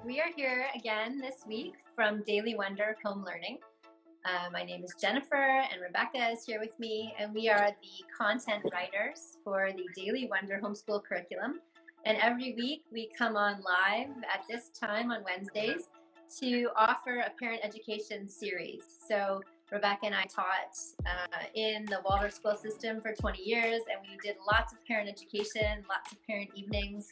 We are here again this week from Daily Wonder Home Learning. My name is Jennifer, and Rebecca is here with me, and we are the content writers for the Daily Wonder Homeschool Curriculum. And every week we come on live at this time on Wednesdays to offer a parent education series. So Rebecca and I taught in the Waldorf school system for 20 years, and we did lots of parent education, lots of parent evenings.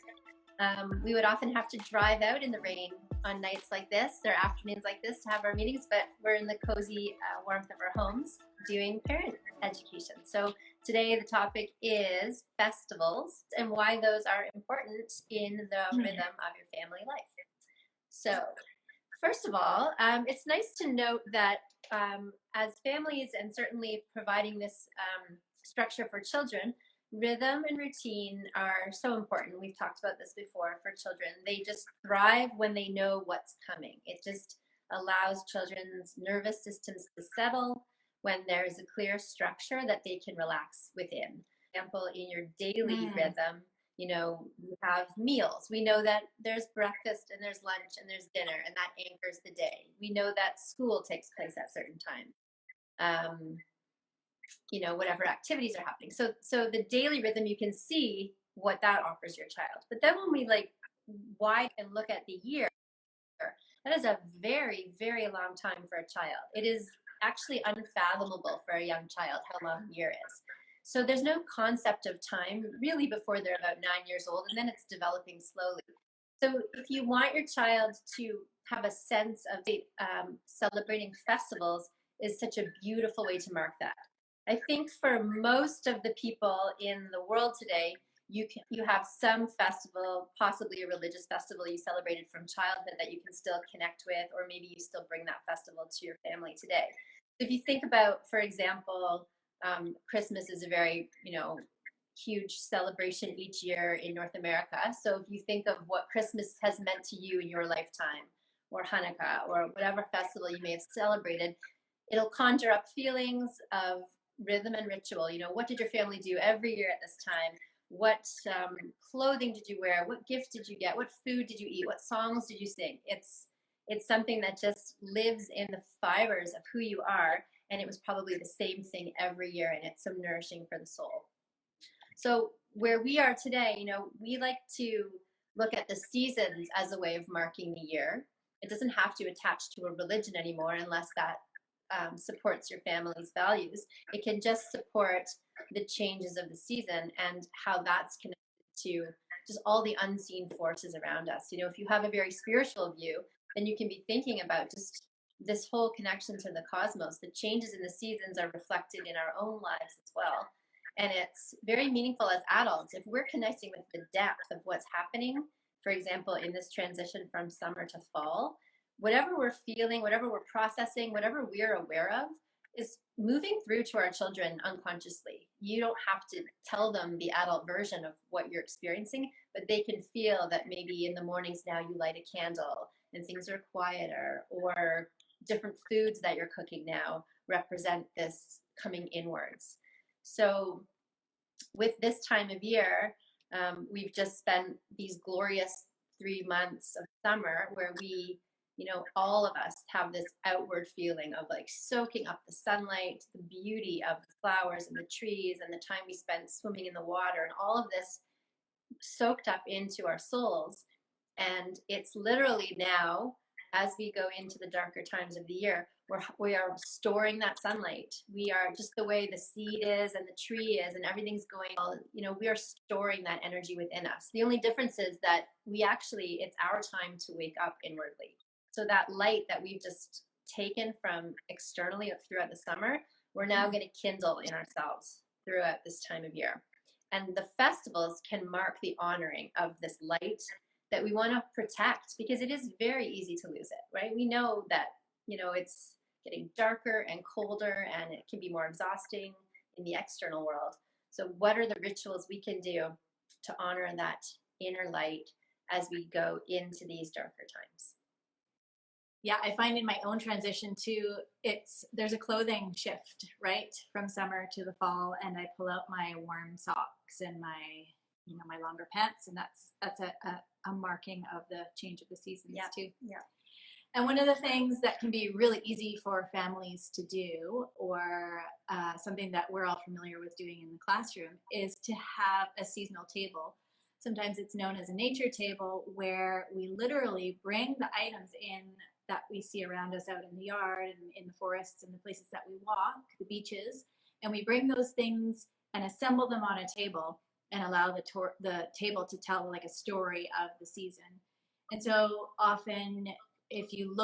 We would often have to drive out in the rain on nights like this or afternoons like this to have our meetings, but we're in the cozy warmth of our homes doing parent education. So today the topic is festivals and why those are important in the rhythm of your family life. So first of all, it's nice to note that as families, and certainly providing this structure for children, rhythm and routine are so important. We've talked about this before for children. They just thrive when they know what's coming. It just allows children's nervous systems to settle when there's a clear structure that they can relax within. For example, in your daily rhythm, you have meals. We know that there's breakfast and there's lunch and there's dinner, and that anchors the day. We know that school takes place at certain times. Whatever activities are happening. So the daily rhythm, you can see what that offers your child. But then when we widen and look at the year, that is a very, very long time for a child. It is actually unfathomable for a young child how long a year is. So there's no concept of time really before they're about 9 years old, and then it's developing slowly. So if you want your child to have a sense of celebrating festivals, is such a beautiful way to mark that. I think for most of the people in the world today, you have some festival, possibly a religious festival you celebrated from childhood that you can still connect with, or maybe you still bring that festival to your family today. So if you think about, for example, Christmas is a very, huge celebration each year in North America. So if you think of what Christmas has meant to you in your lifetime, or Hanukkah, or whatever festival you may have celebrated, it'll conjure up feelings of rhythm and ritual. What did your family do every year at this time? What clothing did you wear? What gift did you get? What food did you eat? What songs did you sing? It's something that just lives in the fibers of who you are, and it was probably the same thing every year, and it's so nourishing for the soul. So where we are today, we like to look at the seasons as a way of marking the year. It doesn't have to attach to a religion anymore unless that supports your family's values. It can just support the changes of the season and how that's connected to just all the unseen forces around us. If you have a very spiritual view, then you can be thinking about just this whole connection to the cosmos. The changes in the seasons are reflected in our own lives as well. And it's very meaningful as adults. If we're connecting with the depth of what's happening, for example, in this transition from summer to fall, whatever we're feeling, whatever we're processing, whatever we're aware of is moving through to our children unconsciously. You don't have to tell them the adult version of what you're experiencing, but they can feel that maybe in the mornings now you light a candle and things are quieter, or different foods that you're cooking now represent this coming inwards. So with this time of year, we've just spent these glorious 3 months of summer where we, all of us have this outward feeling of soaking up the sunlight, the beauty of the flowers and the trees, and the time we spent swimming in the water, and all of this soaked up into our souls. And it's literally now, as we go into the darker times of the year, we are storing that sunlight. We are, just the way the seed is and the tree is and everything's going on, we are storing that energy within us. The only difference is that it's our time to wake up inwardly. So that light that we've just taken from externally throughout the summer, we're now going to kindle in ourselves throughout this time of year. And the festivals can mark the honoring of this light that we want to protect, because it is very easy to lose it, right? We know that, it's getting darker and colder, and it can be more exhausting in the external world. So what are the rituals we can do to honor that inner light as we go into these darker times? Yeah, I find in my own transition too, there's a clothing shift, right? From summer to the fall, and I pull out my warm socks and my my longer pants, and that's a marking of the change of the seasons too. Yeah. And one of the things that can be really easy for families to do, or something that we're all familiar with doing in the classroom, is to have a seasonal table. Sometimes it's known as a nature table, where we literally bring the items in that we see around us out in the yard and in the forests and the places that we walk, the beaches, and we bring those things and assemble them on a table and allow the table to tell like a story of the season. And so often, if you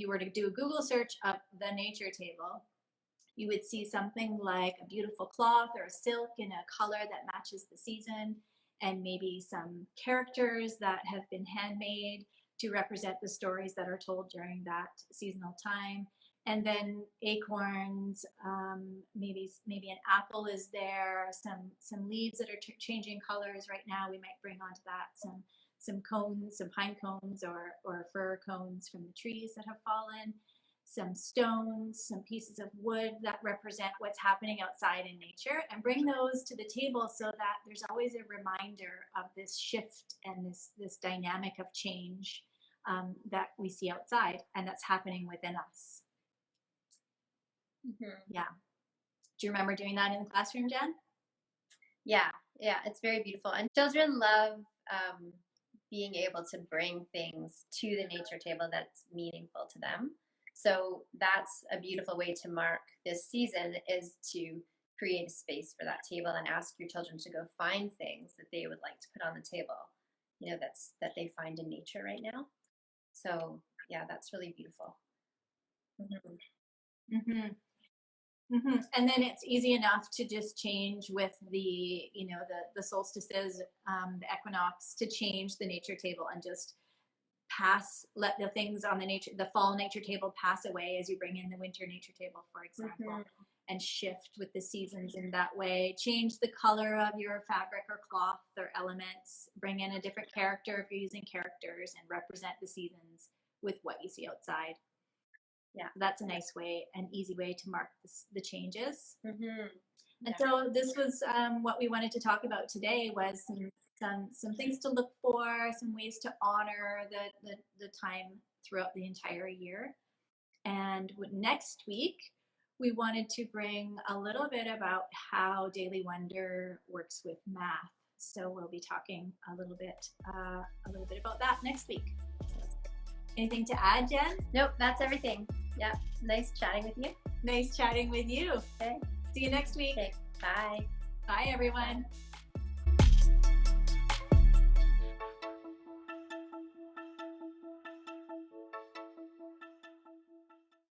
were to do a Google search of the nature table, you would see something like a beautiful cloth or a silk in a color that matches the season, and maybe some characters that have been handmade to represent the stories that are told during that seasonal time. And then acorns, maybe an apple is there, some leaves that are changing colors right now. We might bring onto that some cones, some pine cones or fir cones from the trees that have fallen, some stones, some pieces of wood that represent what's happening outside in nature, and bring those to the table so that there's always a reminder of this shift and this dynamic of change that we see outside and that's happening within us. Mm-hmm. Yeah. Do you remember doing that in the classroom, Jen? Yeah, it's very beautiful. And children love being able to bring things to the nature table that's meaningful to them. So that's a beautiful way to mark this season, is to create a space for that table and ask your children to go find things that they would like to put on the table, that they find in nature right now. So yeah, that's really beautiful. Mm-hmm. Mm-hmm. Mm-hmm. And then it's easy enough to just change with the solstices, the equinox, to change the nature table and just let the things on the fall nature table pass away as you bring in the winter nature table, for example, and shift with the seasons in that way. Change the color of your fabric or cloth or elements, bring in a different character if you're using characters, and represent the seasons with what you see outside. Yeah, that's a nice way, an easy way to mark the changes. Mm-hmm. And so this was what we wanted to talk about today, was some things to look for, some ways to honor the time throughout the entire year. And next week, we wanted to bring a little bit about how Daily Wonder works with math. So we'll be talking a little bit about that next week. Anything to add, Jen? Nope, that's everything. Yeah, nice chatting with you. Nice chatting with you. Okay. See you next week. Okay, bye. Bye, everyone. Bye.